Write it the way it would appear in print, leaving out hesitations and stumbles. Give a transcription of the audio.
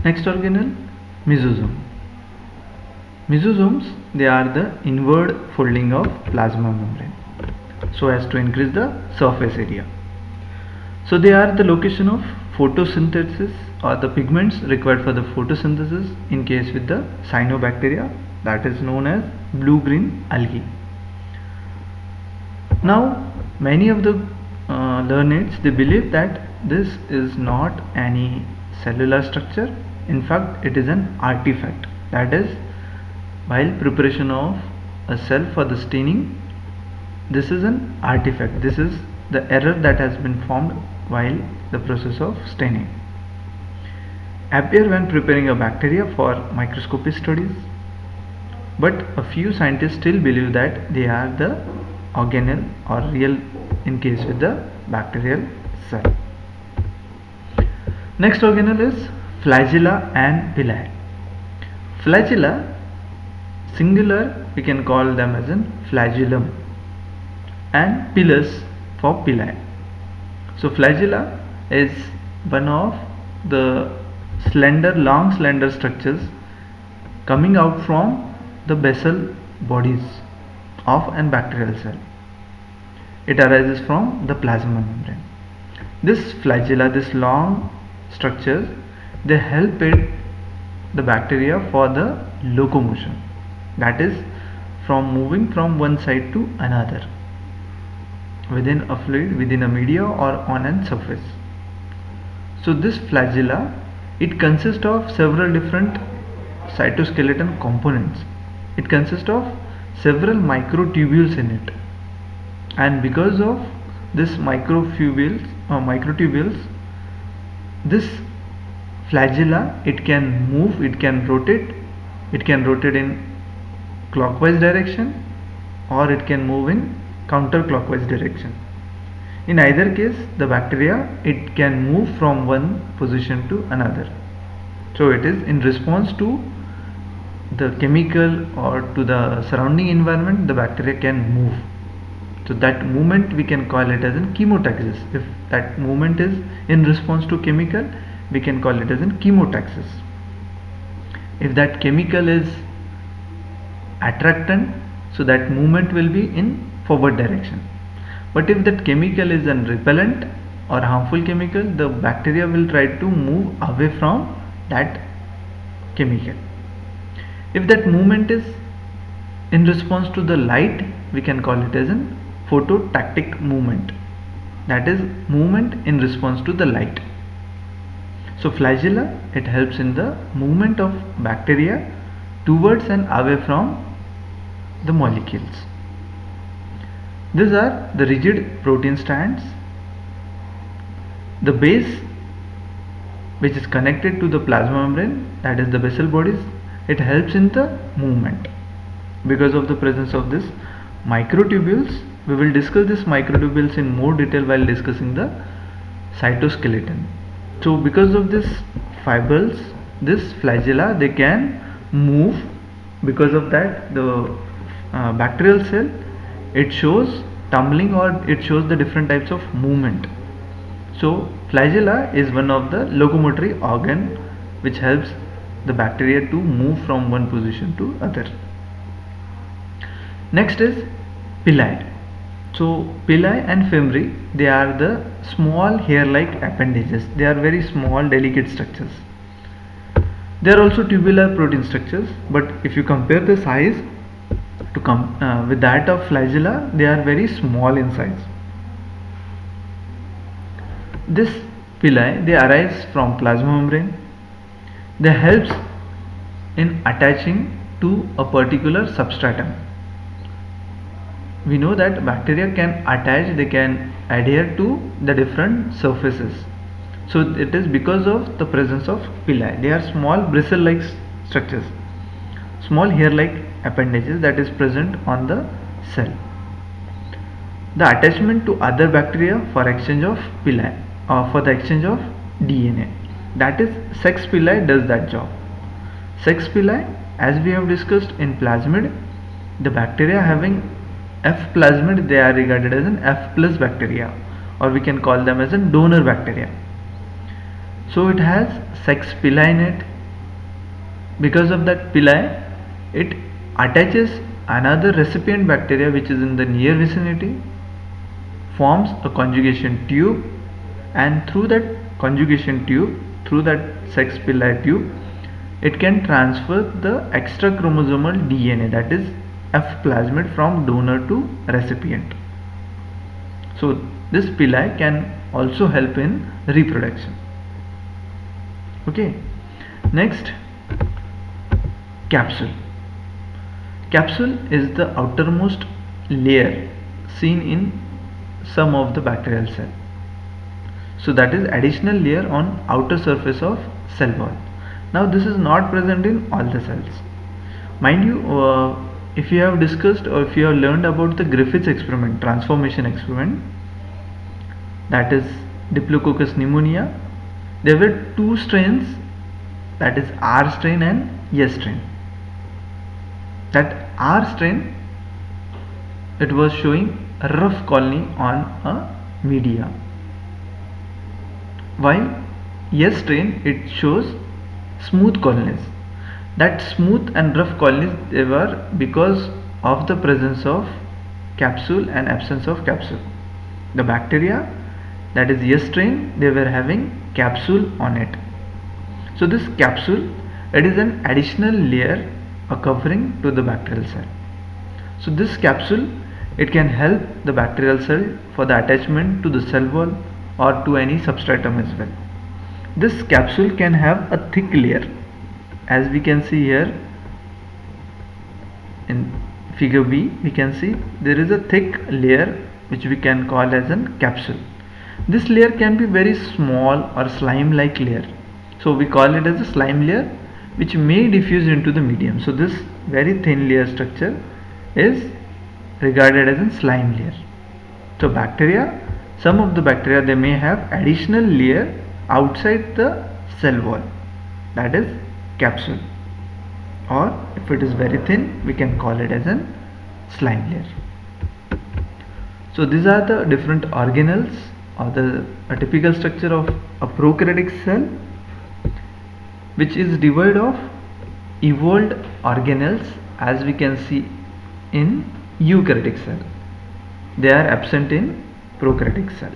Next organelle, mesosome. Mesosomes, they are the inward folding of plasma membrane so as to increase the surface area. So they are the location of photosynthesis or the pigments required for the photosynthesis in case with the cyanobacteria, that is known as blue-green algae. Now many of the learneds, they believe that this is not any cellular structure. In fact, it is an artifact. That is, while preparation of a cell for the staining, this is an artifact. This is the error that has been formed while the process of staining. Appear when preparing a bacteria for microscopy studies, but a few scientists still believe that they are the organelle or real in case with the bacterial cell. Next organelle is flagella and pili. Flagella, singular, we can call them as an flagellum, and pilus for pili. So flagella is one of the long slender structures coming out from the basal bodies of an bacterial cell. It arises from the plasma membrane. This flagella, this long structures, they help the bacteria for the locomotion, that is, from moving from one side to another within a fluid, within a media, or on a surface. So this flagella, it consists of several different cytoskeleton components. It consists of several microtubules in it, and because of this microtubules, this flagella, it can move, it can rotate in clockwise direction, or it can move in counterclockwise direction. In either case, the bacteria, it can move from one position to another. So it is in response to the chemical or to the surrounding environment, the bacteria can move. So that movement, we can call it as in chemotaxis. If that movement is in response to chemical, we can call it as in chemotaxis. If that chemical is attractant, so that movement will be in forward direction. But if that chemical is a repellent or harmful chemical, the bacteria will try to move away from that chemical. If that movement is in response to the light, we can call it as a phototactic movement, that is, movement in response to the light. So flagella, it helps in the movement of bacteria towards and away from the molecules. These are the rigid protein strands. The base, which is connected to the plasma membrane, that is the basal bodies, it helps in the movement. Because of the presence of this microtubules, we will discuss this microtubules in more detail while discussing the cytoskeleton. So because of this fibrils, this flagella, they can move. Because of that, the bacterial cell, it shows tumbling, or it shows the different types of movement. So flagella is one of the locomotory organ which helps the bacteria to move from one position to other. Next is pili. So pili and femori, they are the small hair-like appendages. They are very small, delicate structures. They are also tubular protein structures, but if you compare the size with that of flagella, they are very small in size. This pili, they arise from plasma membrane. They helps in attaching to a particular substratum. We know that bacteria can attach, they can adhere to the different surfaces. So it is because of the presence of pili. They are small bristle-like structures, small hair-like appendages that is present on the cell. The attachment to other bacteria for exchange of pili, or for the exchange of DNA, that is sex pili does that job. Sex pili, as we have discussed in plasmid, the bacteria having F plasmid, they are regarded as an F plus bacteria, or we can call them as a donor bacteria. So it has sex pili in it, because of that pili, it attaches another recipient bacteria which is in the near vicinity, forms a conjugation tube, and through that conjugation tube, through that sex pili tube, it can transfer the extra chromosomal DNA, that is F plasmid, from donor to recipient. So this pili can also help in reproduction. Okay, next, capsule. Capsule is the outermost layer seen in some of the bacterial cell. So that is additional layer on outer surface of cell wall. Now this is not present in all the cells. Mind you, if you have discussed or if you have learned about the Griffiths experiment, transformation experiment, that is Diplococcus pneumonia, there were two strains, that is R strain and S strain. That R strain, it was showing a rough colony on a media, while S strain, it shows smooth colonies. That smooth and rough colonies, they were because of the presence of capsule and absence of capsule. The bacteria, that is S strain, they were having capsule on it. So this capsule, it is an additional layer, a covering to the bacterial cell. So this capsule, it can help the bacterial cell for the attachment to the cell wall or to any substratum as well. This capsule can have a thick layer, as we can see here in figure B. We can see there is a thick layer which we can call as a capsule. This layer can be very small or slime like layer, so we call it as a slime layer, which may diffuse into the medium. So this very thin layer structure is regarded as a slime layer. So bacteria, some of the bacteria, they may have additional layer outside the cell wall, that is capsule, or if it is very thin, we can call it as a slime layer. So these are the different organelles or a typical structure of a prokaryotic cell, which is devoid of evolved organelles, as we can see in eukaryotic cell. They are absent in prokaryotic cell.